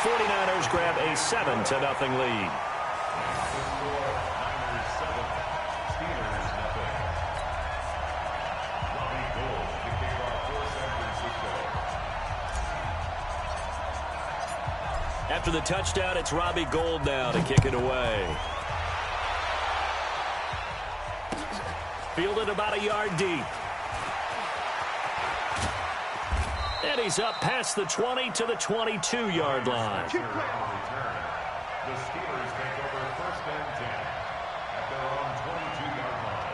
49ers grab a 7-0 lead. After the touchdown, it's Robbie Gould now to kick it away. Fielded about a yard deep. And he's up past the 20 to the 22-yard line. The Steelers take over 1st and 10 at their own 22-yard line.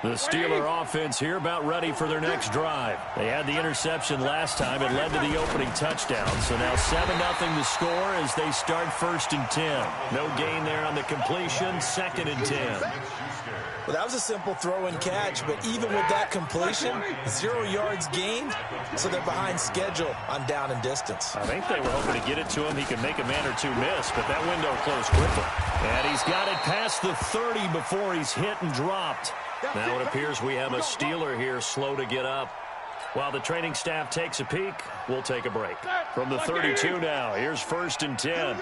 The Steeler offense here about ready for their next drive. They had the interception last time. It led to the opening touchdown. So now 7-0 the score as they start 1st and 10. No gain there on the completion. 2nd and 10. Well, that was a simple throw and catch, but even with that completion, 0 yards gained, so they're behind schedule on down and distance. I think they were hoping to get it to him. He could make a man or two miss, but that window closed quickly. And he's got it past the 30 before he's hit and dropped. Now it appears we have a Steeler here slow to get up. While the training staff takes a peek, we'll take a break. From the 32 now, here's 1st and 10.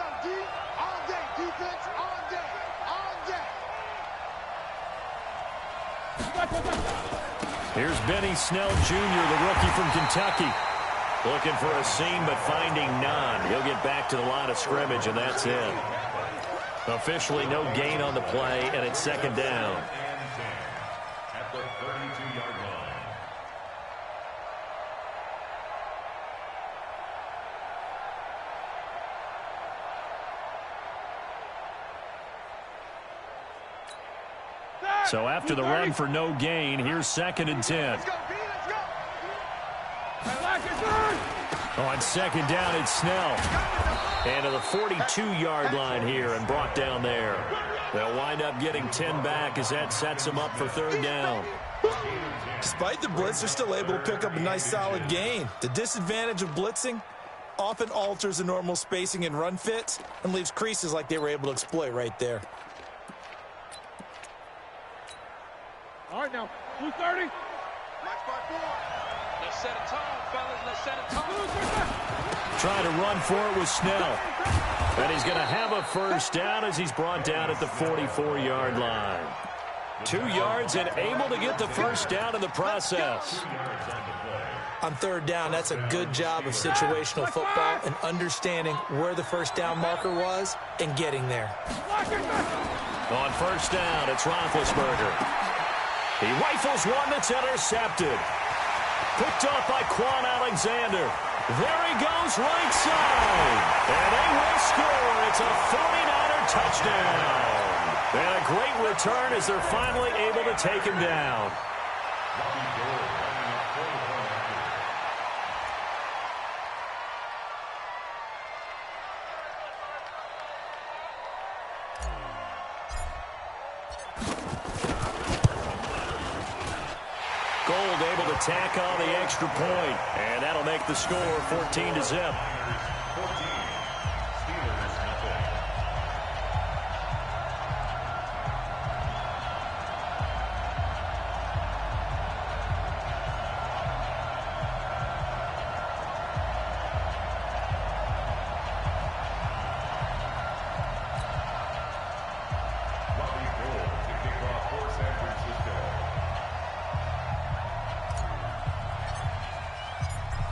Here's Benny Snell Jr., the rookie from Kentucky. Looking for a seam, but finding none. He'll get back to the line of scrimmage, and that's it. Officially no gain on the play, and it's 2nd down. At the 32-yard line. So after the run for no gain, here's 2nd and 10. On 2nd down, it's Snell. And to the 42-yard line here and brought down there. They'll wind up getting 10 back as that sets them up for 3rd down. Despite the blitz, they're still able to pick up a nice solid gain. The disadvantage of blitzing often alters the normal spacing and run fits and leaves creases like they were able to exploit right there. All right, now, 230. Let's set a tone, fellas. Let's set a tone. Trying to run for it with Snell. And he's going to have a 1st down as he's brought down at the 44-yard line. 2 yards and able to get the 1st down in the process. On 3rd down, that's a good job of situational football and understanding where the 1st down marker was and getting there. On 1st down, it's Roethlisberger. He rifles one that's intercepted. Picked off by Quan Alexander. There he goes right side. And they will score. It's a 49er touchdown. And a great return as they're finally able to take him down. Gould able to tack on the extra point, and that'll make the score 14-0.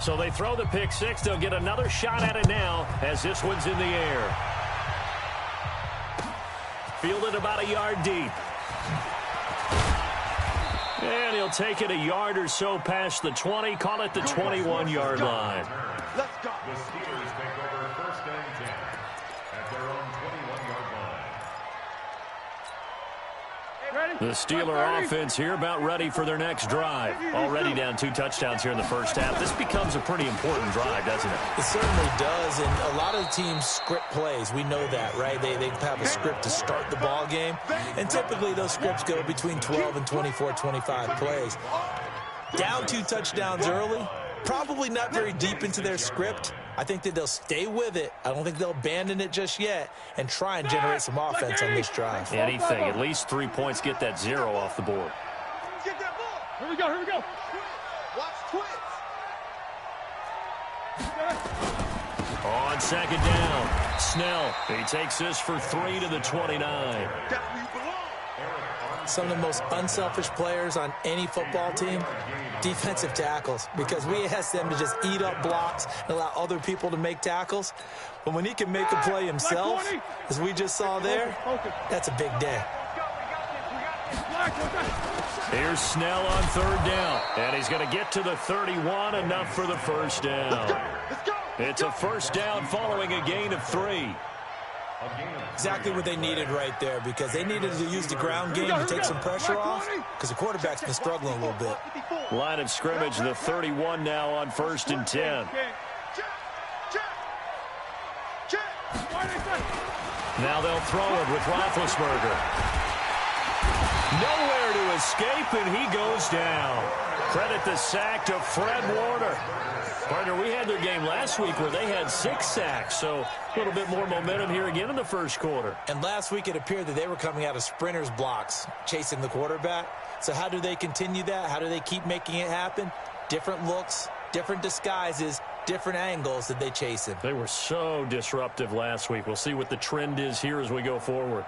So they throw the pick six. They'll get another shot at it now as this one's in the air. Fielded about a yard deep. And he'll take it a yard or so past the 20. Call it the 21-yard line. Let's go. The Steelers take over 1st and 10 at their own 21-yard line. The Steeler offense here about ready for their next drive. Already down 2 touchdowns here in the 1st half. This becomes a pretty important drive, doesn't it? It certainly does, and a lot of teams script plays. We know that, right? They have a script to start the ball game, and typically those scripts go between 12 and 24, 25 plays. Down 2 touchdowns early, probably not very deep into their script, I think that they'll stay with it. I don't think they'll abandon it just yet and try and generate some offense on this drive. Anything, at least 3 points, get that 0 off the board. Get that ball. Here we go, here we go. Watch twins. On second down, Snell. He takes this for 3 to the 29. That's where you belong. Some of the most unselfish players on any football team, defensive tackles, because we ask them to just eat up blocks and allow other people to make tackles. But when he can make a play himself, as we just saw there, that's a big day. Here's Snell on third down, and he's going to get to the 31, enough for the first down. It's a first down following a gain of 3. Exactly what they needed right there, because they needed to use the ground game to take some pressure off, because the quarterback's been struggling a little bit. Line of scrimmage, the 31 now on 1st and 10. Now they'll throw it with Roethlisberger. Nowhere to escape, and he goes down. Credit the sack to Fred Warner. Partner, we had their game last week where they had 6 sacks, so a little bit more momentum here again in the first quarter. And last week it appeared that they were coming out of sprinters blocks, chasing the quarterback. So how do they continue that? How do they keep making it happen? Different looks, different disguises, different angles that they chase him. They were so disruptive last week. We'll see what the trend is here as we go forward.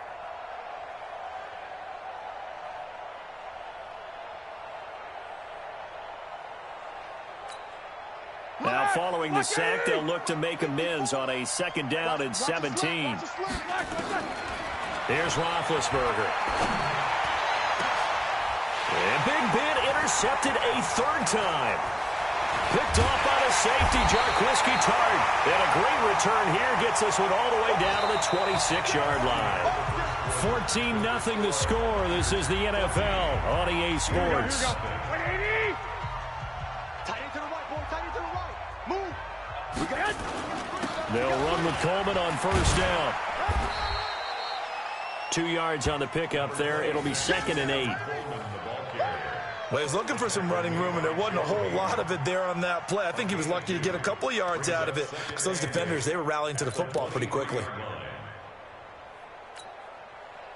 Now following the sack, they'll look to make amends on a second down and 17. Here's Roethlisberger. And Big Ben intercepted a 3rd time. Picked off by the safety, Jarquiski Tart. And a great return here gets this one all the way down to the 26-yard line. 14-0 the score. This is the NFL on EA Sports. They'll run with Coleman on first down. 2 yards on the pickup there. It'll be 2nd and 8. Well, he was looking for some running room, and there wasn't a whole lot of it there on that play. I think he was lucky to get a couple of yards out of it, because those defenders, they were rallying to the football pretty quickly.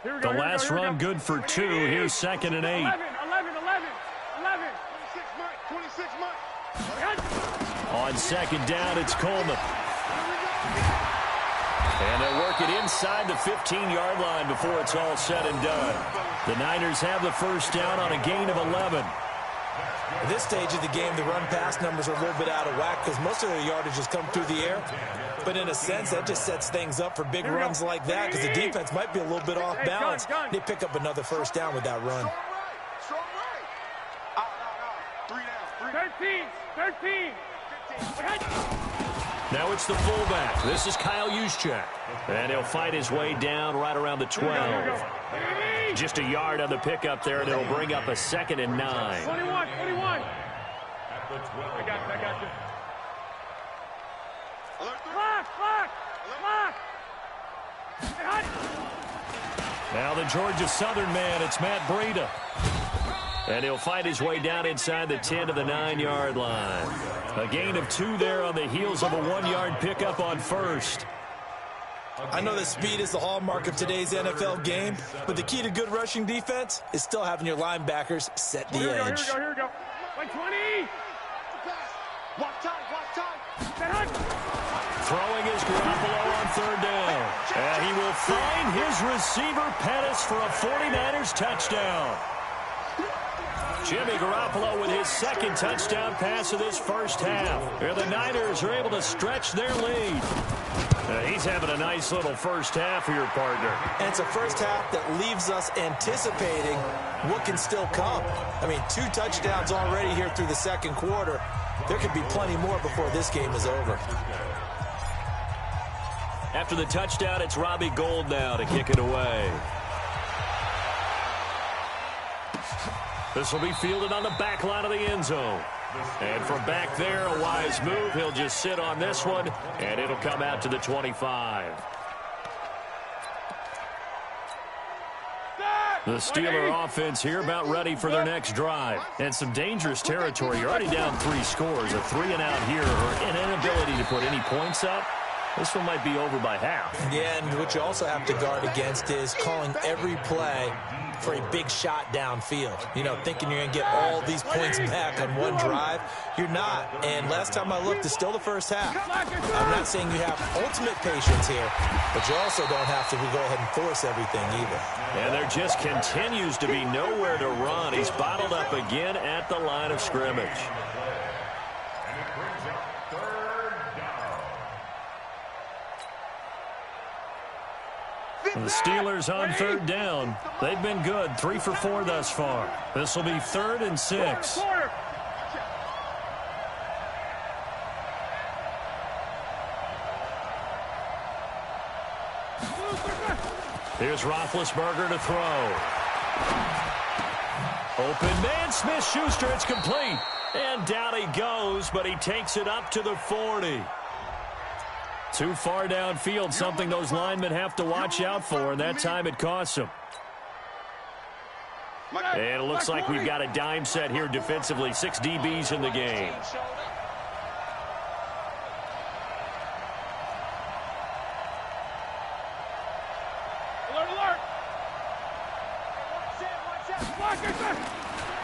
The last run good for 2. Here's 2nd and 8. 11. 26 On second down, it's Coleman. And they'll work it inside the 15-yard line before it's all said and done. The Niners have the first down on a gain of 11. At this stage of the game, the run-pass numbers are a little bit out of whack because most of their yardage has come through the air. But in a sense, that just sets things up for big runs like that because the defense might be a little bit off balance. They pick up another first down with that run. 13. Now it's the fullback. This is Kyle Juszczyk. And he'll fight his way down right around the 12. Just a yard on the pickup there, and it'll bring up a 2nd and 9. 21. At the 12. I got you. Clock. Now the Georgia Southern man, it's Matt Breida. And he'll fight his way down inside the 10 to the 9-yard line. A gain of 2 there on the heels of a 1-yard pickup on first. I know that speed is the hallmark of today's NFL game, but the key to good rushing defense is still having your linebackers set the edge. Here we go. Like 20. Watch time. Throwing is Garoppolo on third down. And he will find his receiver, Pettis, for a 49ers touchdown. Jimmy Garoppolo with his 2nd touchdown pass of this first half. And the Niners are able to stretch their lead. He's having a nice little first half here, partner. And it's a first half that leaves us anticipating what can still come. I mean, 2 touchdowns already here through the second quarter. There could be plenty more before this game is over. After the touchdown, it's Robbie Gould now to kick it away. This will be fielded on the back line of the end zone. And from back there, a wise move. He'll just sit on this one, and it'll come out to the 25. The Steeler offense here about ready for their next drive. And some dangerous territory. You're already down 3 scores. A 3-and-out here or an inability to put any points up. This one might be over by half. Yeah, and what you also have to guard against is calling every play for a big shot downfield. You know, thinking you're going to get all these points back on one drive. You're not. And last time I looked, it's still the first half. I'm not saying you have ultimate patience here, but you also don't have to go ahead and force everything either. And there just continues to be nowhere to run. He's bottled up again at the line of scrimmage. And it brings up 3rd down. The Steelers on 3rd down. They've been good, 3 for 4 thus far. This will be 3rd and 6. Here's Roethlisberger to throw. Open man, Smith-Schuster, it's complete. And down he goes, but he takes it up to the 40. Too far downfield, something those linemen have to watch out for, and that time it costs them. And it looks like we've got a dime set here defensively. 6 DBs in the game.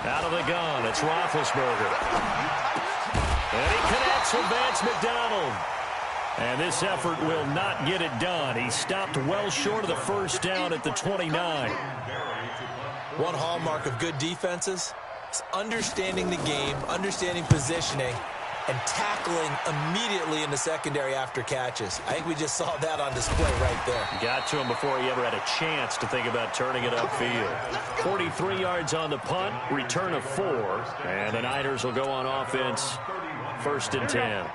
Out of the gun, it's Roethlisberger. And he connects with Vance McDonald. And this effort will not get it done. He stopped well short of the first down at the 29. One hallmark of good defenses is understanding the game, understanding positioning, and tackling immediately in the secondary after catches. I think we just saw that on display right there. Got to him before he ever had a chance to think about turning it upfield. 43 yards on the punt, return of 4, and the Niners will go on offense, 1st and 10.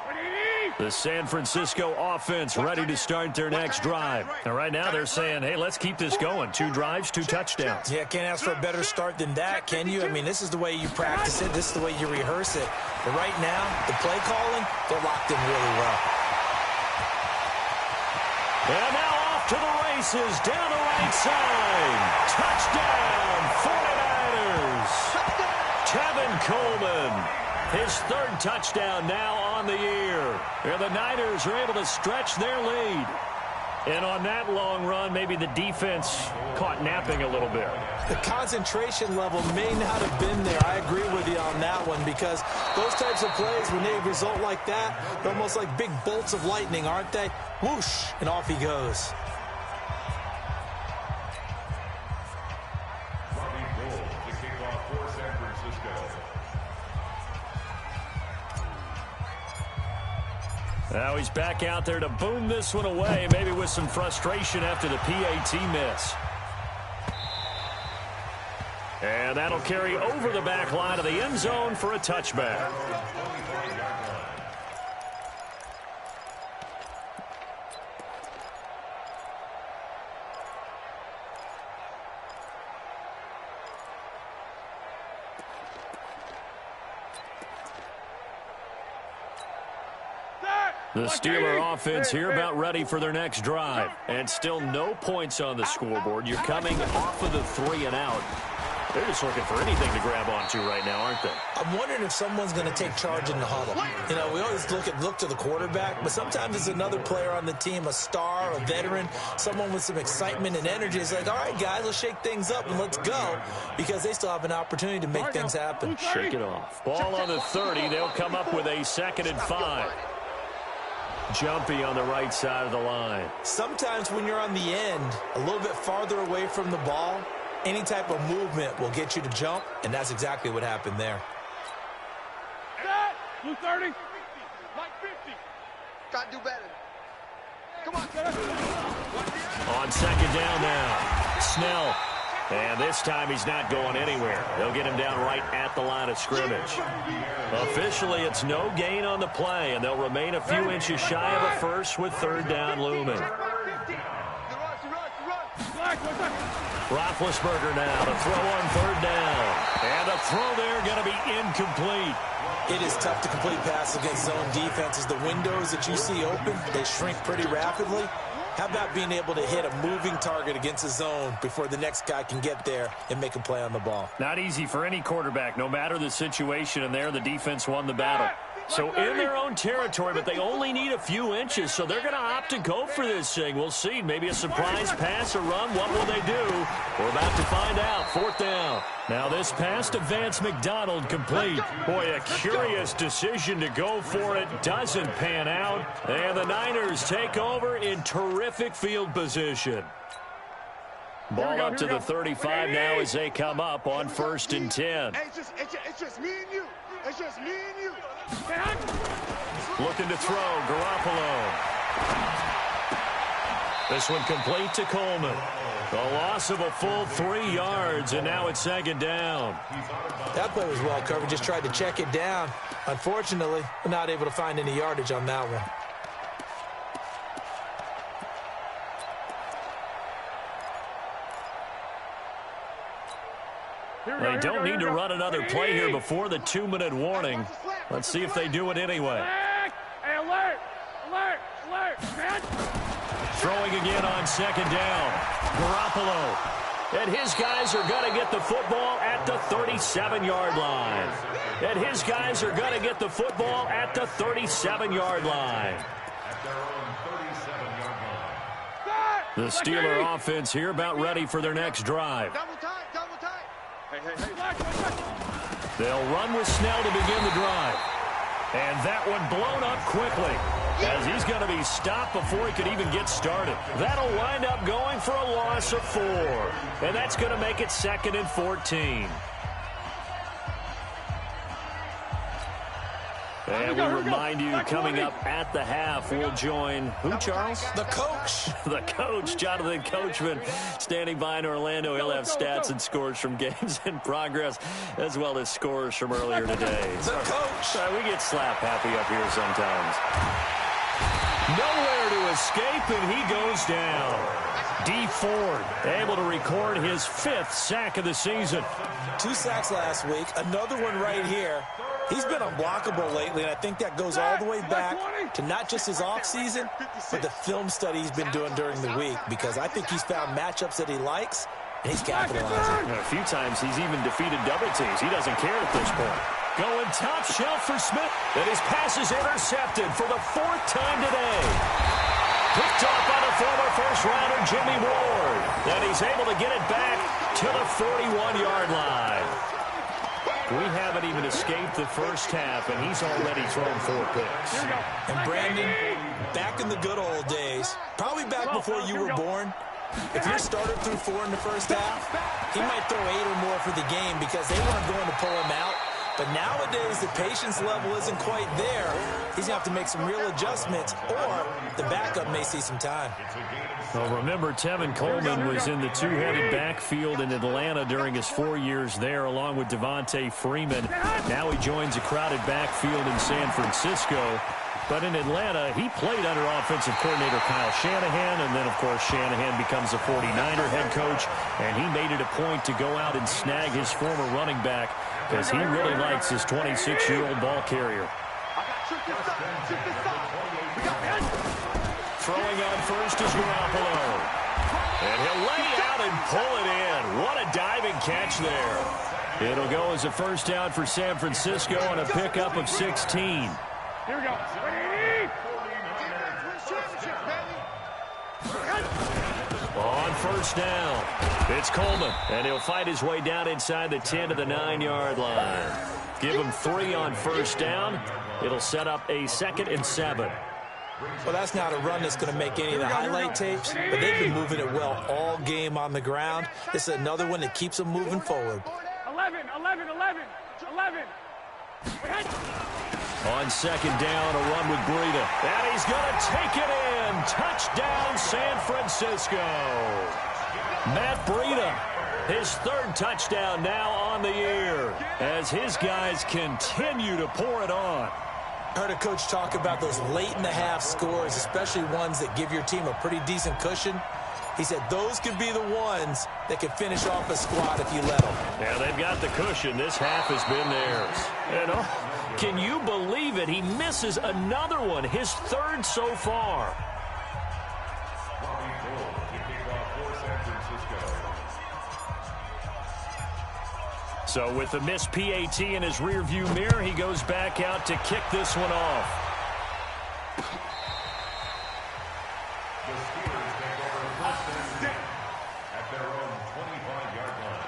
The San Francisco offense ready to start their next drive. And right now they're saying, hey, let's keep this going. 2 drives, 2 touchdowns. Yeah, can't ask for a better start than that, can you? I mean, this is the way you practice it. This is the way you rehearse it. But right now, the play calling, they're locked in really well. And now off to the races, down the right side. Touchdown, 49ers. Tevin Coleman. His 3rd touchdown now on the year. And the Niners are able to stretch their lead. And on that long run, maybe the defense caught napping a little bit. The concentration level may not have been there. I agree with you on that one, because those types of plays, when they result like that, they're almost like big bolts of lightning, aren't they? Whoosh, and off he goes. Robbie Gould to kick off for San Francisco. Now he's back out there to boom this one away, maybe with some frustration after the PAT miss. And that'll carry over the back line of the end zone for a touchback. The Steeler offense here about ready for their next drive. And still no points on the scoreboard. You're coming off of the 3-and-out. They're just looking for anything to grab onto right now, aren't they? I'm wondering if someone's going to take charge in the huddle. You know, we always look to the quarterback, but sometimes it's another player on the team, a star, a veteran, someone with some excitement and energy. It's like, all right, guys, let's shake things up and let's go, because they still have an opportunity to make things happen. Shake it off. Ball on the 30. They'll come up with a 2nd and 5. Jumpy on the right side of the line. Sometimes when you're on the end, a little bit farther away from the ball, any type of movement will get you to jump, and that's exactly what happened there. Blue 30. Like 50. Got to do better. Come on. On 2nd down now. Snell. And this time he's not going anywhere. They'll get him down right at the line of scrimmage. Officially, it's no gain on the play, and they'll remain a few inches shy of a first with 3rd down looming. Roethlisberger now to throw on 3rd down. And the throw there going to be incomplete. It is tough to complete passes against zone defenses. The windows that you see open, they shrink pretty rapidly. How about being able to hit a moving target against a zone before the next guy can get there and make a play on the ball? Not easy for any quarterback, no matter the situation, and there the defense won the battle. So in their own territory, but they only need a few inches, so they're going to opt to go for this thing. We'll see. Maybe a surprise pass or run. What will they do? We're about to find out. 4th down. Now this pass to Vance McDonald complete. Boy, a curious decision to go for it. Doesn't pan out. And the Niners take over in terrific field position. Ball up to the 35 now as they come up on 1st and 10. Hey, it's just me and you. It's just me and you. Looking to throw, Garoppolo. This one complete to Coleman. The loss of a full 3 yards, and now it's 2nd down. That play was well covered. Just tried to check it down. Unfortunately, we're not able to find any yardage on that one. They don't need to run another play here before the 2-minute warning. Let's see if they do it anyway. Hey, alert! Alert! Alert! Man! Throwing again on 2nd down. Garoppolo. And his guys are going to get the football at the 37-yard line. And his guys are going to get the football at the 37-yard line. At their own 37-yard line. The Steeler offense here about ready for their next drive. Double tight, double tight. They'll run with Snell to begin the drive. And that one blown up quickly as he's going to be stopped before he could even get started. That'll wind up going for a loss of 4. And that's going to make it 2nd and 14. And we remind you, coming up at the half, we'll join who, Charles? The coach. The coach, Jonathan Coachman, standing by in Orlando. He'll have stats and scores from games in progress, as well as scores from earlier today. The coach. We get slap happy up here sometimes. Nowhere to escape, and he goes down. Dee Ford able to record his 5th sack of the season. 2 sacks last week, another one right here. He's been unblockable lately, and I think that goes all the way back to not just his offseason, but the film study he's been doing during the week, because I think he's found matchups that he likes, and he's capitalizing. A few times he's even defeated double teams. He doesn't care at this point. Going top shelf for Smith, and his pass is intercepted for the 4th time today. Picked up by the former first-rounder Jimmy Ward. And he's able to get it back to the 41-yard line. We haven't even escaped the first half, and he's already thrown 4 picks. And Brandon, back in the good old days, probably back before you were born, if your starter threw 4 in the first half, he might throw 8 or more for the game because they weren't going to pull him out. But nowadays, the patience level isn't quite there. He's going to have to make some real adjustments, or the backup may see some time. Well, remember, Tevin Coleman was in the 2-headed backfield in Atlanta during his 4 years there, along with Devontae Freeman. Now he joins a crowded backfield in San Francisco. But in Atlanta, he played under offensive coordinator Kyle Shanahan, and then, of course, Shanahan becomes a 49er head coach, and he made it a point to go out and snag his former running back because he really likes his 26-year-old ball carrier. Throwing on first is Garoppolo. And he'll lay out and pull it in. What a diving catch there. It'll go as a 1st down for San Francisco on a pickup of 16. Here we go. On 1st down, it's Coleman, and he'll fight his way down inside the 10 to the 9-yard line. Give him 3 on 1st down. It'll set up a 2nd and 7. Well, that's not a run that's going to make any of the highlight tapes, but they've been moving it well all game on the ground. This is another one that keeps them moving forward. 11. On 2nd down, a run with Breida. And he's going to take it in. Touchdown, San Francisco. Matt Breida, his 3rd touchdown now on the year as his guys continue to pour it on. Heard a coach talk about those late-in-the-half scores, especially ones that give your team a pretty decent cushion. He said those could be the ones that could finish off a squad if you let them. Yeah, they've got the cushion. This half has been theirs. And can you believe it? He misses another one, his 3rd so far. So with the missed PAT in his rearview mirror, he goes back out to kick this one off. The Steelers take over first and 10 at their own 25-yard line.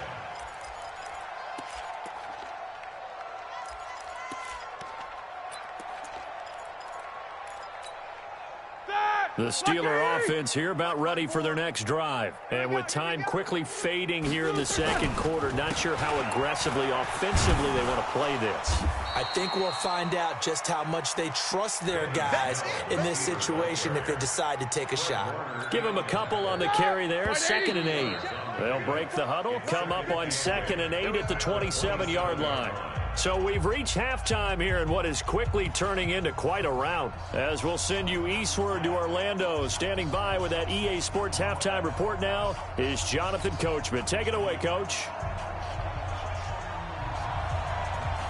The Steeler offense here about ready for their next drive. And with time quickly fading here in the second quarter, not sure how aggressively, offensively they want to play this. I think we'll find out just how much they trust their guys in this situation if they decide to take a shot. Give them a couple on the carry there, 2nd and 8. They'll break the huddle, come up on 2nd and 8 at the 27-yard line. So we've reached halftime here in what is quickly turning into quite a rout. As we'll send you eastward to Orlando. Standing by with that EA Sports halftime report now is Jonathan Coachman. Take it away, Coach.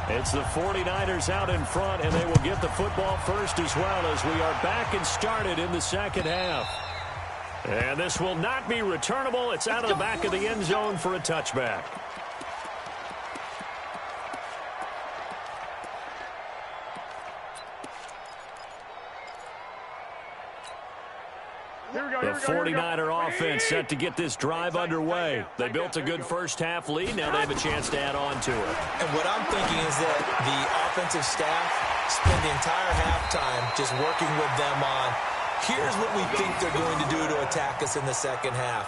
It's the 49ers out in front, and they will get the football first as well as we are back and started in the second half. And this will not be returnable. It's out of the back of the end zone for a touchback. The 49er offense set to get this drive underway. They built a good first-half lead. Now they have a chance to add on to it. And what I'm thinking is that the offensive staff spend the entire halftime just working with them on, here's what we think they're going to do to attack us in the second half.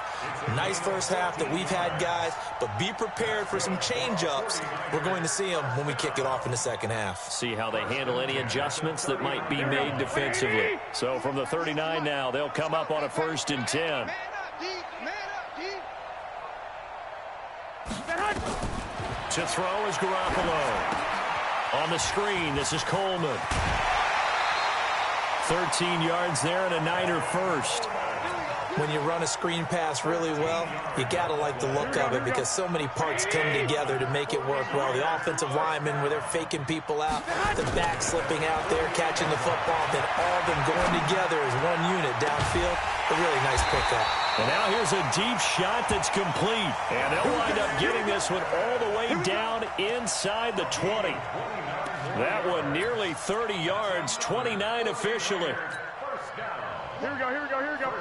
Nice first half that we've had, guys, but be prepared for some change-ups. We're going to see them when we kick it off in the second half. See how they handle any adjustments that might be made defensively. So from the 39 now, they'll come up on a 1st and 10. To throw is Garoppolo. On the screen, this is Coleman. 13 yards there and a Niner first. When you run a screen pass really well, you got to like the look of it because so many parts come together to make it work well. The offensive linemen, where they're faking people out, the back slipping out there, catching the football, then all of them going together as one unit downfield. A really nice pickup. And now here's a deep shot that's complete. And they'll wind up getting this one all the way down inside the 20. That one nearly 30 yards, 29 officially. Here we go, here we go, here we go.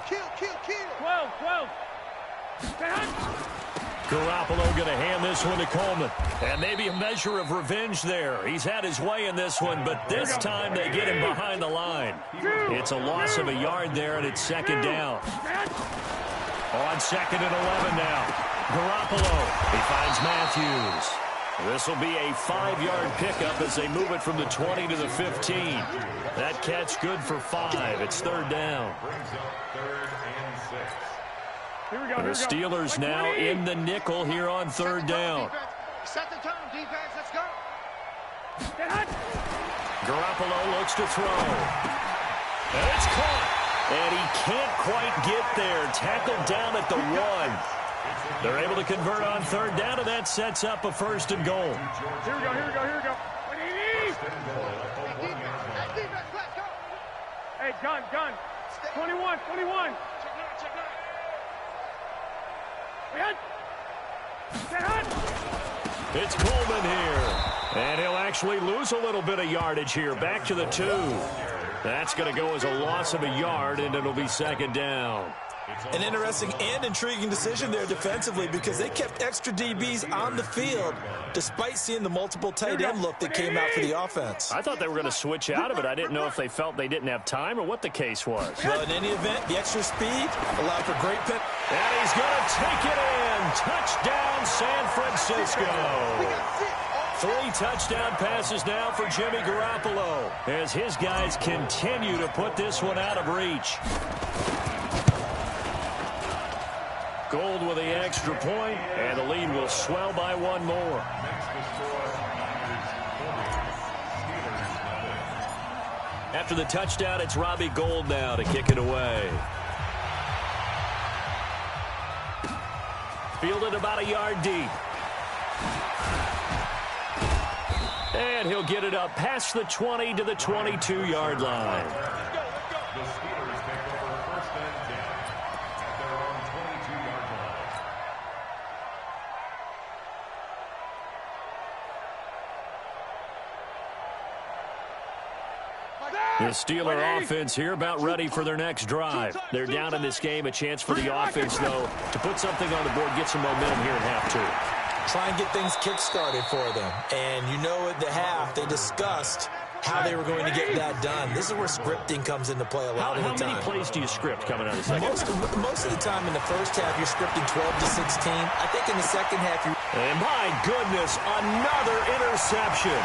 Kill. 12. Garoppolo going to hand this one to Coleman. And maybe a measure of revenge there. He's had his way in this one, but this time they get him behind the line. It's a loss of a yard there, and it's 2nd down. On 2nd and 11 now. Garoppolo, he finds Matthews. This will be a 5-yard pickup as they move it from the 20 to the 15. That catch good for 5. It's 3rd down. The Steelers now in the nickel here on 3rd down. Set the tone, defense. Let's go. Garoppolo looks to throw. And it's caught. And he can't quite get there. Tackled down at the 1. They're able to convert on 3rd down, and that sets up a 1st and goal. Here we go. Hey, gun. 21. It's Coleman here. And he'll actually lose a little bit of yardage here. Back to the 2. That's going to go as a loss of a yard, and it'll be 2nd down. An interesting and intriguing decision there defensively because they kept extra DBs on the field despite seeing the multiple tight end look that came out for the offense. I thought they were going to switch out of it. I didn't know if they felt they didn't have time or what the case was. Well, in any event, the extra speed allowed for great pit. And he's going to take it in. Touchdown, San Francisco. 3 touchdown passes now for Jimmy Garoppolo as his guys continue to put this one out of reach. Gold with the extra point, and the lead will swell by 1 more. After the touchdown, it's Robbie Gould now to kick it away. Fielded about a yard deep. And he'll get it up past the 20 to the 22-yard line. The Steelers take over 1st and 10 at their own 22-yard line. The Steeler offense here about ready for their next drive. They're down in this game. A chance for the offense, though, to put something on the board, get some momentum here in half two. Try and get things kick-started for them. And you know at the half, they discussed how they were going to get that done. This is where scripting comes into play a lot of the time. How many plays do you script coming out of the second? Most of the time in the first half, you're scripting 12 to 16. I think in the second half, you're... And my goodness, another interception.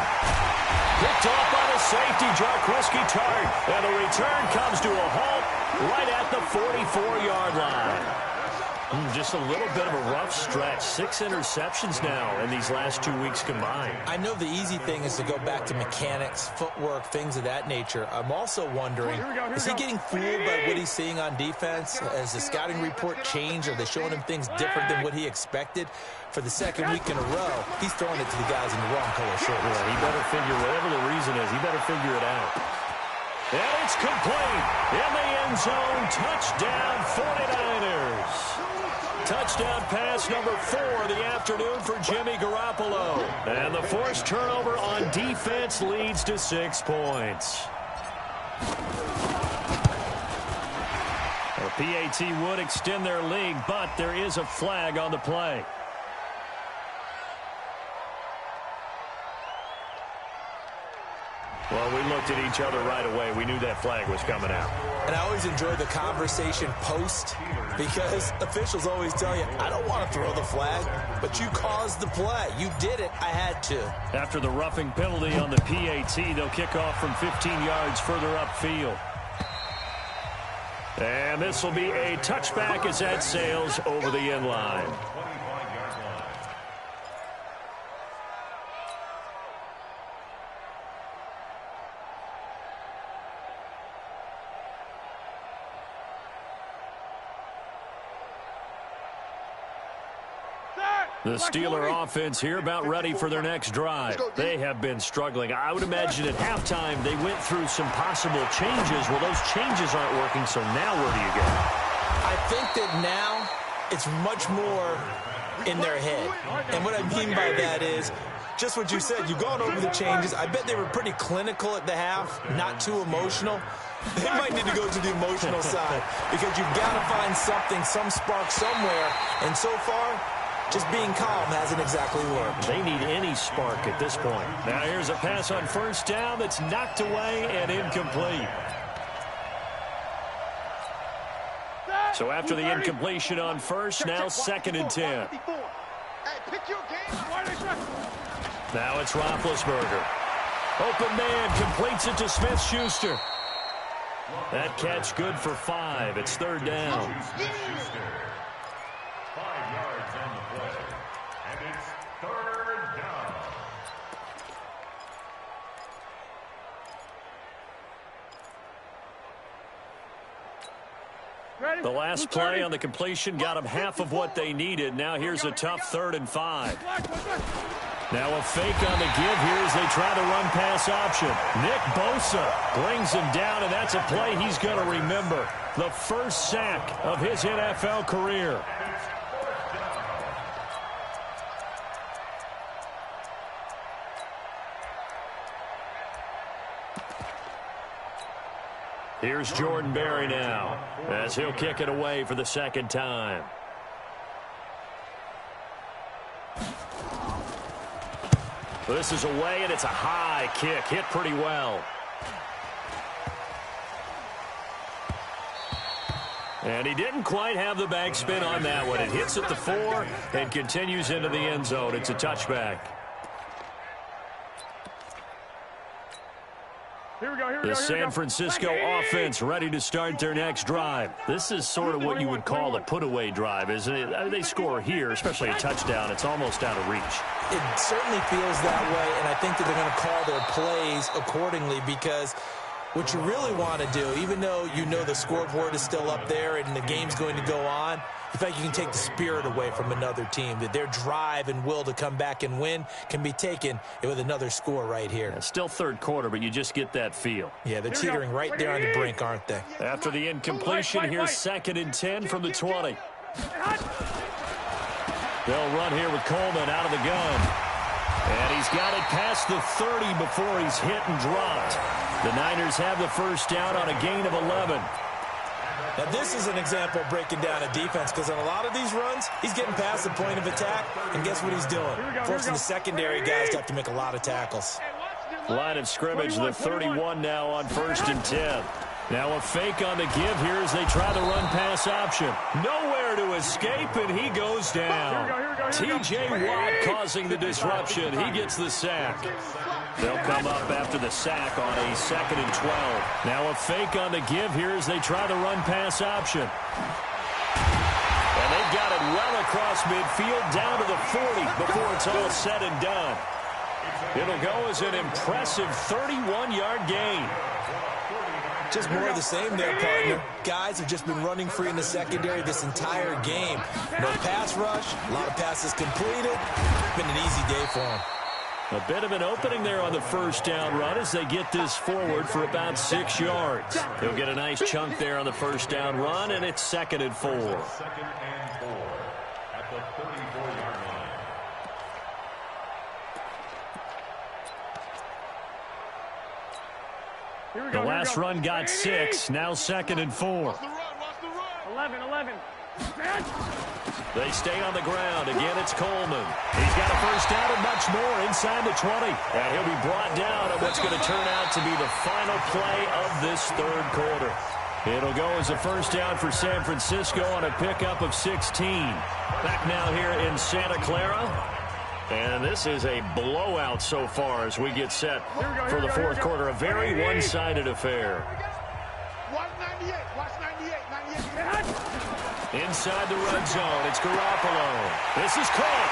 Picked off by the safety, Jarquiski Tartt. And the return comes to a halt right at the 44-yard line. Just a little bit of a rough stretch. 6 interceptions now in these last 2 weeks combined. I know the easy thing is to go back to mechanics, footwork, things of that nature. I'm also wondering, is he getting fooled by what he's seeing on defense? Has the scouting report changed? Are they showing him things different than what he expected? For the second week in a row, he's throwing it to the guys in the wrong color shirts. Yeah, he better figure, whatever the reason is, he better figure it out. And it's complete. In the end zone, touchdown 49ers. Touchdown pass number 4 of the afternoon for Jimmy Garoppolo. And the forced turnover on defense leads to 6 points. The PAT would extend their lead, but there is a flag on the play. Well, we looked at each other right away. We knew that flag was coming out. And I always enjoy the conversation post because officials always tell you, I don't want to throw the flag, but you caused the play. You did it. I had to. After the roughing penalty on the PAT, they'll kick off from 15 yards further upfield. And this will be a touchback as that sails over the end line. The Steeler offense here about ready for their next drive. They have been struggling. I would imagine at halftime they went through some possible changes. Well, those changes aren't working, so now where do you go? I think that now it's much more in their head. And what I mean by that is just what you said. You've gone over the changes. I bet they were pretty clinical at the half, not too emotional. They might need to go to the emotional side because you've got to find something, some spark somewhere. And so far, just being calm hasn't exactly worked. They need any spark at this point. Now here's a pass on first down that's knocked away and incomplete. So after the incompletion on first, now 2nd and 10. Now it's Roethlisberger. Open man completes it to Smith-Schuster. That catch good for 5. It's 3rd down. 5 yards on the play. And it's 3rd down. The last play on the completion got them half of what they needed. Now here's a tough 3rd and 5. Now a fake on the give here as they try the run-pass option. Nick Bosa brings him down, and that's a play he's going to remember. The first sack of his NFL career. Here's Jordan Berry now as he'll kick it away for the 2nd time. This is away, and it's a high kick. Hit pretty well. And he didn't quite have the backspin on that one. It hits at the 4 and continues into the end zone. It's a touchback. The San Francisco offense ready to start their next drive. This is sort of what you would call a put-away drive, isn't it? They score here, especially a touchdown. It's almost out of reach. It certainly feels that way, and I think that they're going to call their plays accordingly because what you really want to do, even though you know the scoreboard is still up there and the game's going to go on, in fact, you can take the spirit away from another team, that their drive and will to come back and win can be taken with another score right here. Yeah, still 3rd quarter, but you just get that feel. Yeah, they're teetering right there on the brink, aren't they? After the incompletion, here's 2nd and 10 from the 20. They'll run here with Coleman out of the gun. And he's got it past the 30 before he's hit and dropped. The Niners have the first down on a gain of 11. Now, this is an example of breaking down a defense, because on a lot of these runs, he's getting past the point of attack, and guess what he's doing? Forcing the secondary guys to have to make a lot of tackles. Line of scrimmage, the 31 now on 1st and 10. Now a fake on the give here as they try the run-pass option. Nowhere to escape, and he goes down. T.J. Watt causing the disruption. He gets the sack. They'll come up after the sack on a 2nd and 12. Now a fake on the give here as they try the run-pass option. And they've got it well across midfield down to the 40 before it's all said and done. It'll go as an impressive 31-yard gain. Just more of the same there, partner. Guys have just been running free in the secondary this entire game. No pass rush, a lot of passes completed. It's been an easy day for them. A bit of an opening there on the first down run as they get this forward for about 6 yards. They'll get a nice chunk there on the first down run, and it's 2nd and 4. 2nd and 4 at the 34-yard line. The last run got 6, now 2nd and 4. 11. They stay on the ground. Again, it's Coleman. He's got a first down and much more inside the 20. And he'll be brought down at what's going to turn out to be the final play of this 3rd quarter. It'll go as a first down for San Francisco on a pickup of 16. Back now here in Santa Clara. And this is a blowout so far as we get set for the 4th quarter. A very one-sided affair. Watch 98. Watch 98. Inside the red zone, it's Garoppolo. This is caught.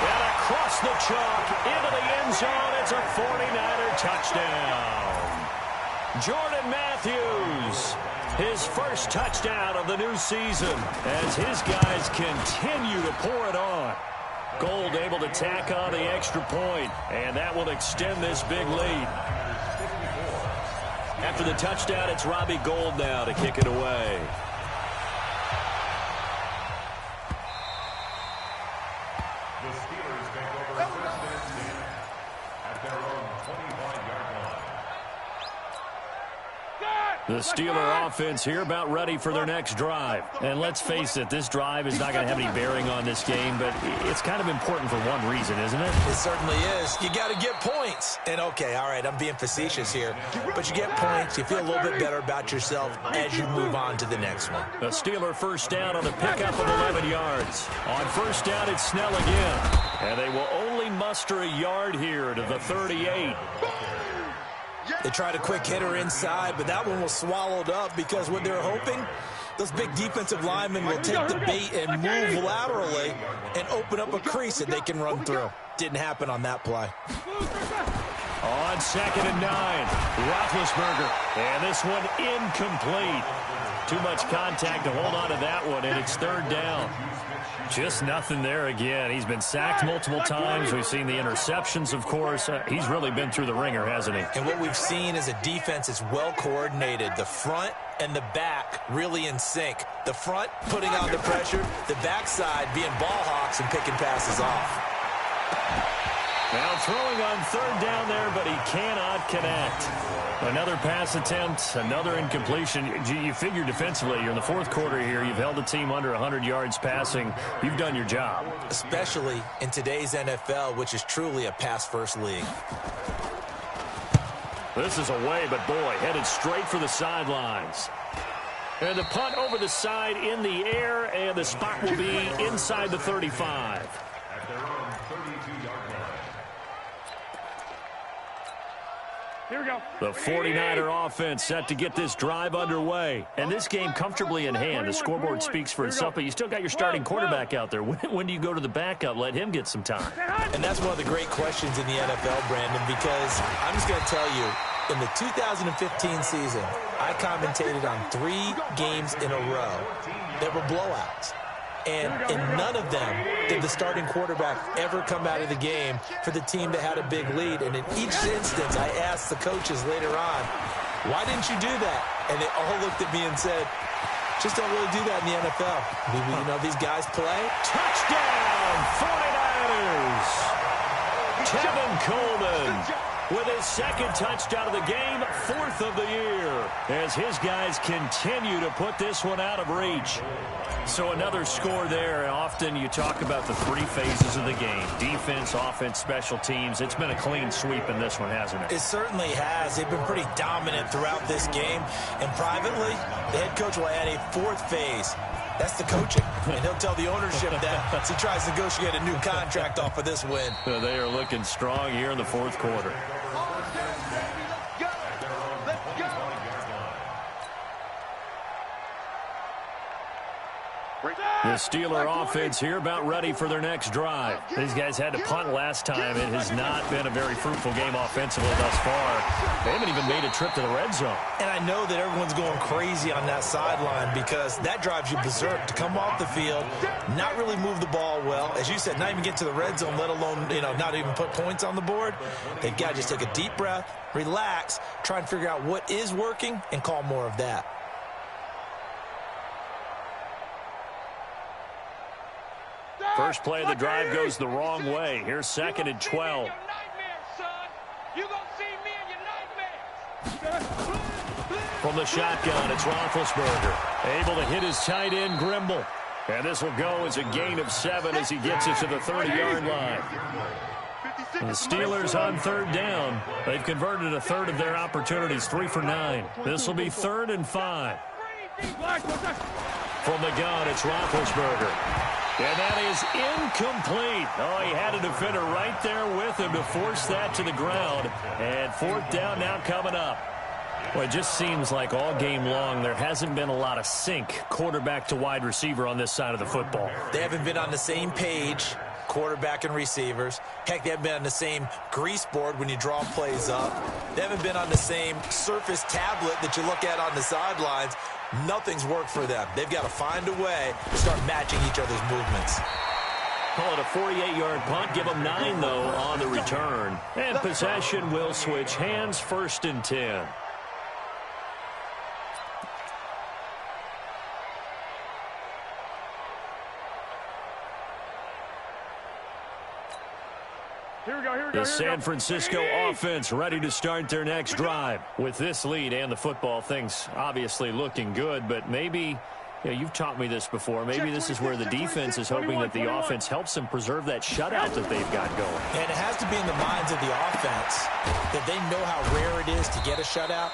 And across the chalk, into the end zone, it's a 49er touchdown. Jordan Matthews, his first touchdown of the new season as his guys continue to pour it on. Gold able to tack on the extra point, and that will extend this big lead. After the touchdown, it's Robbie Gould now to kick it away. The Steelers take over 1st and 10 at their own 25-yard line. The Steeler offense here about ready for their next drive. And let's face it, this drive is not going to have any bearing on this game, but it's kind of important for one reason, isn't it? It certainly is. You got to get points. And, okay, all right, I'm being facetious here. But you get points, you feel a little bit better about yourself as you move on to the next one. The Steeler first down on a pickup of 11 yards. On first down, it's Snell again. And they will only muster a yard here to the 38. They tried a quick hitter inside, but that one was swallowed up because what they're hoping, those big defensive linemen will take the bait and move laterally and open up a crease that they can run through. Didn't happen on that play. On 2nd and 9, Roethlisberger. And this one incomplete. Too much contact to hold on to that one, and it's 3rd down. Just nothing there again. He's been sacked multiple times. We've seen the interceptions, of course. He's really been through the ringer, hasn't he? And what we've seen is a defense that's well coordinated. The front and the back really in sync. The front putting on the pressure, the backside being ball hawks and picking passes off. Now throwing on 3rd down there, but he cannot connect. Another pass attempt, another incompletion. You figure defensively, you're in the 4th quarter here. You've held the team under 100 yards passing. You've done your job. Especially in today's NFL, which is truly a pass-first league. This is away, but boy, headed straight for the sidelines. And the punt over the side in the air, and the spot will be inside the 35. At their own 32-yard line. Here we go. The 49er offense set to get this drive underway. And this game comfortably in hand. The scoreboard speaks for itself, but you still got your starting quarterback out there. When do you go to the backup? Let him get some time. And that's one of the great questions in the NFL, Brandon, because I'm just going to tell you, in the 2015 season, I commentated on 3 games in a row that were blowouts. And in none of them did the starting quarterback ever come out of the game for the team that had a big lead. And in each instance, I asked the coaches later on, why didn't you do that? And they all looked at me and said, just don't really do that in the NFL. You know, these guys play. Touchdown, 49ers! Tevin Coleman with his second touchdown of the game, 4th of the year, as his guys continue to put this one out of reach. So another score there. Often you talk about the 3 phases of the game: defense, offense, special teams. It's been a clean sweep in this one, hasn't it? It certainly has. They've been pretty dominant throughout this game. And privately, the head coach will add a 4th phase. That's the coaching. And he'll tell the ownership that as he tries to negotiate a new contract off of this win. So they are looking strong here in the 4th quarter. The Steeler offense here about ready for their next drive. These guys had to punt last time. It has not been a very fruitful game offensively thus far. They haven't even made a trip to the red zone. And I know that everyone's going crazy on that sideline because that drives you berserk to come off the field, not really move the ball well. As you said, not even get to the red zone, let alone, not even put points on the board. They've got to just take a deep breath, relax, try and figure out what is working, and call more of that. First play of the drive goes the wrong way. Here's 2nd and 12. From the shotgun, it's Roethlisberger. Able to hit his tight end, Grimble. And this will go as a gain of 7 as he gets it to the 30-yard line. And the Steelers on 3rd down. They've converted a third of their opportunities, 3 for 9. This will be 3rd and 5. From the gun, it's Roethlisberger. And that is incomplete. Oh, he had a defender right there with him to force that to the ground. And 4th down now coming up. Well, it just seems like all game long there hasn't been a lot of sync quarterback to wide receiver on this side of the football. They haven't been on the same page, quarterback and receivers. Heck, they haven't been on the same grease board when you draw plays up. They haven't been on the same surface tablet that you look at on the sidelines. Nothing's worked for them. They've got to find a way to start matching each other's movements. Call it a 48-yard punt. Give them 9, though, on the return. And possession will switch hands, 1st and 10. The San Francisco offense ready to start their next drive. With this lead and the football, things obviously looking good, but maybe, you've taught me this before, maybe this is where the defense is hoping that the offense helps them preserve that shutout that they've got going. And it has to be in the minds of the offense that they know how rare it is to get a shutout.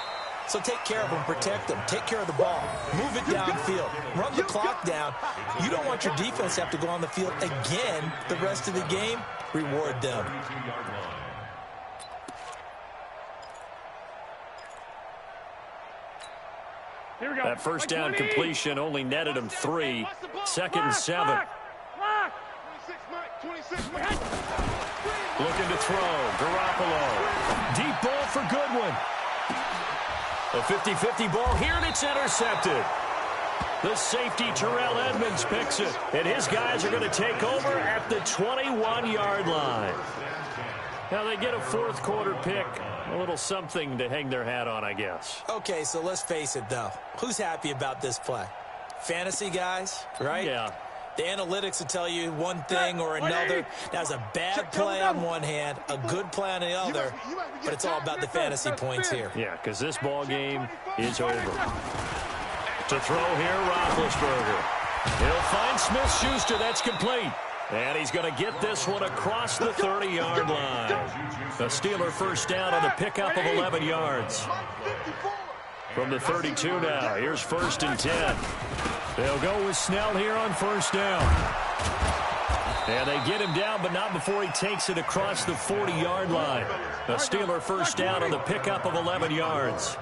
So take care of them, protect them, take care of the ball, move it downfield, run the clock down. You don't want your defense to have to go on the field again the rest of the game. Reward them. That first down completion only netted him 3. 2nd and 7. Looking to throw. Garoppolo. Deep ball for Goodwin. A 50-50 ball here, and it's intercepted. The safety, Terrell Edmonds, picks it. And his guys are going to take over at the 21-yard line. Now they get a 4th quarter pick. A little something to hang their hat on, I guess. Okay, so let's face it, though. Who's happy about this play? Fantasy guys, right? Yeah. The analytics will tell you one thing or another. That's a bad play on one hand, a good play on the other, but it's all about the fantasy points here. Yeah, because this ball game is over. To throw here, Roethlisberger. He'll find Smith-Schuster. That's complete. And he's going to get this one across the 30-yard line. The Steeler first down on the pickup of 11 yards. From the 32 now, here's 1st and 10. They'll go with Snell here on 1st down. And they get him down, but not before he takes it across the 40-yard line. The Steeler first down on the pickup of 11 yards.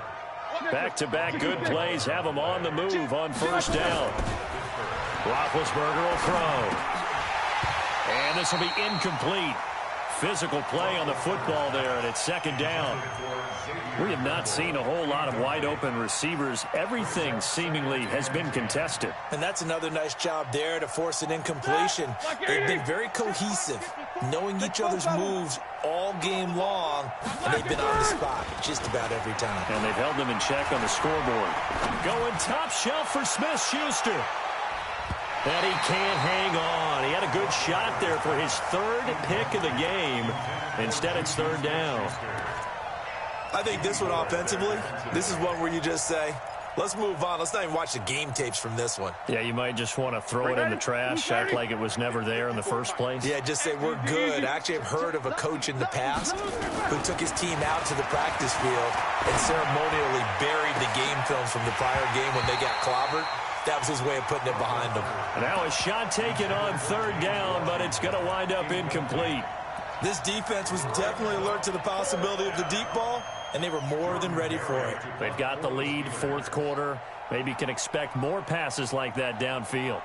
Back-to-back good plays have him on the move on 1st down. Roethlisberger will throw. And this will be incomplete. Physical play on the football there, and it's 2nd down. We have not seen a whole lot of wide-open receivers. Everything seemingly has been contested. And that's another nice job there to force an incompletion. They've been very cohesive, knowing each other's moves all game long, and they've been on the spot just about every time. And they've held them in check on the scoreboard. Going top shelf for Smith-Schuster. And he can't hang on. He had a good shot there for his third pick of the game. Instead, it's third down. I think this one offensively, this is one where you just say, let's move on. Let's not even watch the game tapes from this one. Yeah, you might just want to throw it in the trash, act like it was never there in the first place. Yeah, just say we're good. Actually, I've heard of a coach in the past who took his team out to the practice field and ceremonially buried the game films from the prior game when they got clobbered. That was his way of putting it behind them. Now a shot taken on third down, but it's going to wind up incomplete. This defense was definitely alert to the possibility of the deep ball, and they were more than ready for it. They've got the lead, fourth quarter. Maybe can expect more passes like that downfield.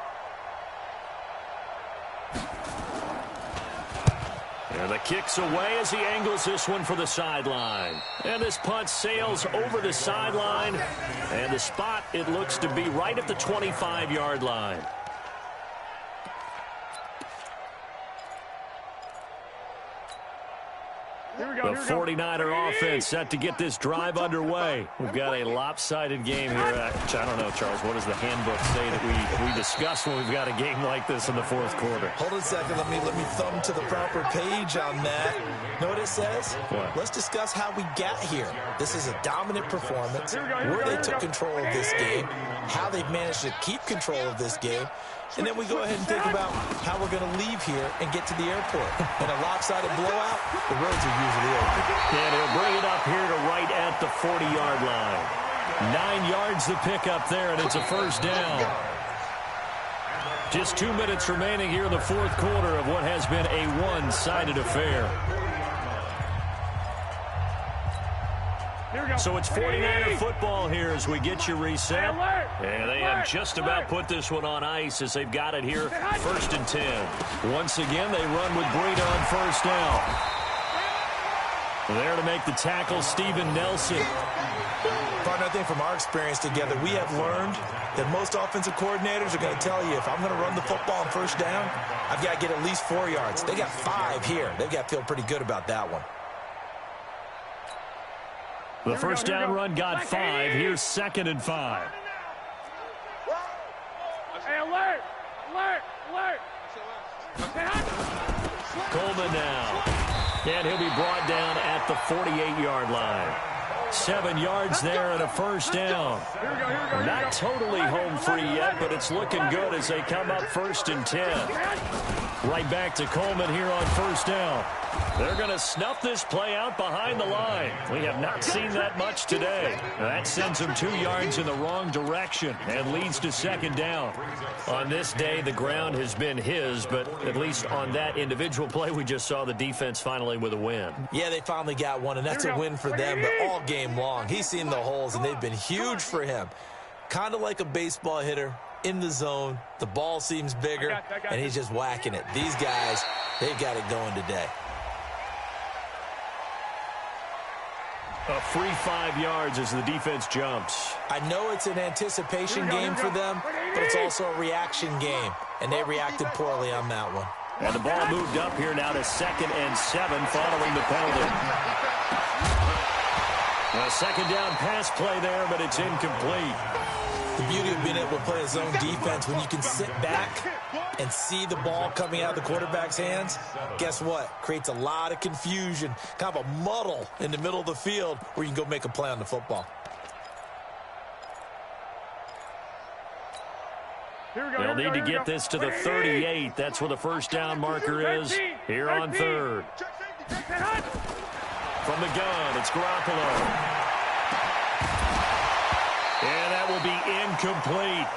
And the kick's away as he angles this one for the sideline. And this punt sails over the sideline. And the spot, it looks to be right at the 25-yard line. The 49er offense set to get this drive underway. We've got a lopsided game here. I don't know, Charles, what does the handbook say that we discuss when we've got a game like this in the fourth quarter? Hold on a second. Let me thumb to the proper page on that. Know what it says? What? Let's discuss how we got here. This is a dominant performance, where they took control of this game, how they've managed to keep control of this game, and then we go ahead and think about how we're going to leave here and get to the airport. In a lopsided blowout, the roads are usually open. And he'll bring it up here to right at the 40-yard line. 9 yards to pick up there, and it's a first down. Just 2 minutes remaining here in the fourth quarter of what has been a one-sided affair. So it's 49er football here as we get you reset. And they have just about put this one on ice as they've got it here, first and 10. Once again, they run with Breida on first down. There to make the tackle, Steven Nelson. Partner, I think from our experience together, we have learned that most offensive coordinators are going to tell you, if I'm going to run the football on first down, I've got to get at least 4 yards. They got 5 here. They've got to feel pretty good about that one. The first down run got 5. Here's second and 5. Hey, alert! Alert! Alert! Coleman now. And he'll be brought down at the 48-yard line. 7 yards there and a first down. Not totally home free yet, but it's looking good as they come up first and 10. Right back to Coleman here on first down. They're going to snuff this play out behind the line. We have not seen that much today. That sends them 2 yards in the wrong direction and leads to second down. On this day, the ground has been his, but at least on that individual play, we just saw the defense finally with a win. Yeah, they finally got one, and that's a win for them, but all game long, he's seen the holes, and they've been huge for him. Kind of like a baseball hitter in the zone. The ball seems bigger, and he's just whacking it. These guys, they've got it going today. A free 5 yards as the defense jumps. I know it's an anticipation game for them, but it's also a reaction game, and they reacted poorly on that one. And the ball moved up here now to second and 7 following the penalty. A second down pass play there, but it's incomplete. The beauty of being able to play a zone defense, when you can sit back and see the ball coming out of the quarterback's hands, guess what? Creates a lot of confusion, kind of a muddle in the middle of the field where you can go make a play on the football. They'll need to get this to the 38. That's where the first down marker is here on third. From the gun, it's Garoppolo. And that will be incomplete.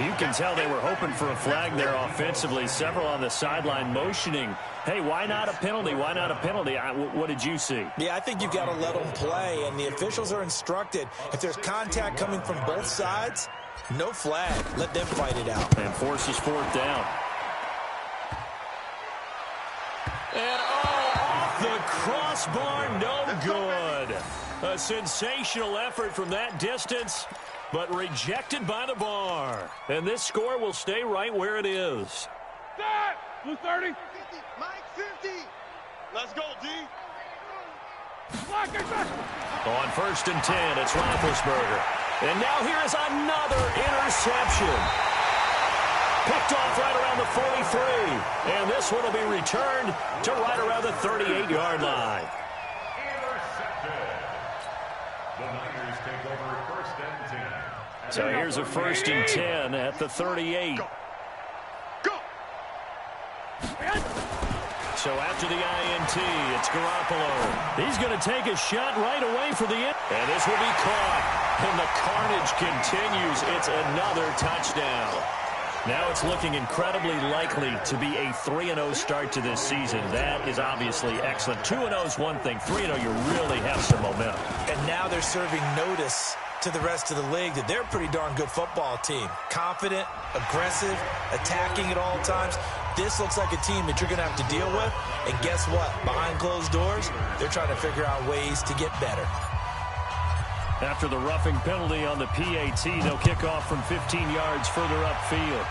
You can tell they were hoping for a flag there offensively. Several on the sideline motioning, hey, why not a penalty? Why not a penalty? What did you see? Yeah, I think you've got to let them play, and the officials are instructed, if there's contact coming from both sides, no flag. Let them fight it out. And forces fourth down. And off the crossbar, no good. A sensational effort from that distance, but rejected by the bar. And this score will stay right where it is. Blue 30. 50, Mike 50. Let's go, D. On first and 10, it's Roethlisberger. And now here is another interception. Picked Picked off right around the 43. And this one will be returned to right around the 38-yard line. Intercepted. The Niners take over first and 10. So here's a first and 10 at the 38. Go. So after the INT, it's Garoppolo. He's going to take a shot right away for the end. And this will be caught. And the carnage continues. It's another touchdown. Now it's looking incredibly likely to be a 3-0 start to this season. That is obviously excellent. 2-0 is one thing. 3-0, you really have some momentum. And now they're serving notice to the rest of the league that they're a pretty darn good football team. Confident, aggressive, attacking at all times. This looks like a team that you're going to have to deal with. And guess what? Behind closed doors, they're trying to figure out ways to get better. After the roughing penalty on the PAT, they'll kick off from 15 yards further upfield.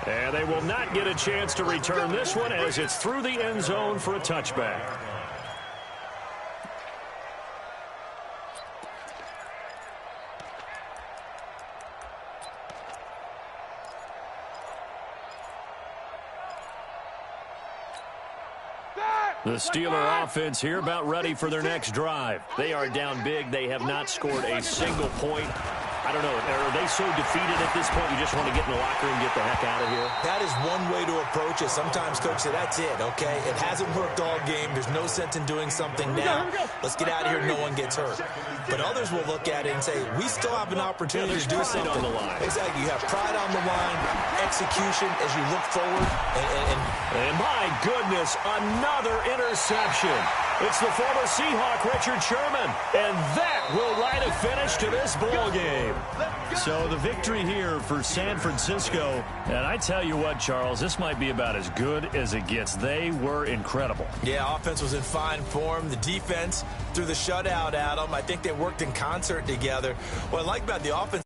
And they will not get a chance to return this one as it's through the end zone for a touchback. The Steeler offense here about ready for their next drive. They are down big. They have not scored a single point. I don't know. Are they so defeated at this point you just want to get in the locker room and get the heck out of here? That is one way to approach it. Sometimes, Coach, say, that's it, okay? It hasn't worked all game. There's no sense in doing something now. Let's get out of here. No one gets hurt. But others will look at it and say, we still have an opportunity to do something. On the line. Exactly. You have pride on the line, execution as you look forward. And my goodness, another interception. It's the former Seahawk, Richard Sherman. And that will write a finish to this ball game. So the victory here for San Francisco. And I tell you what, Charles, this might be about as good as it gets. They were incredible. Yeah, offense was in fine form. The defense threw the shutout at them. I think they worked in concert together. What I like about the offense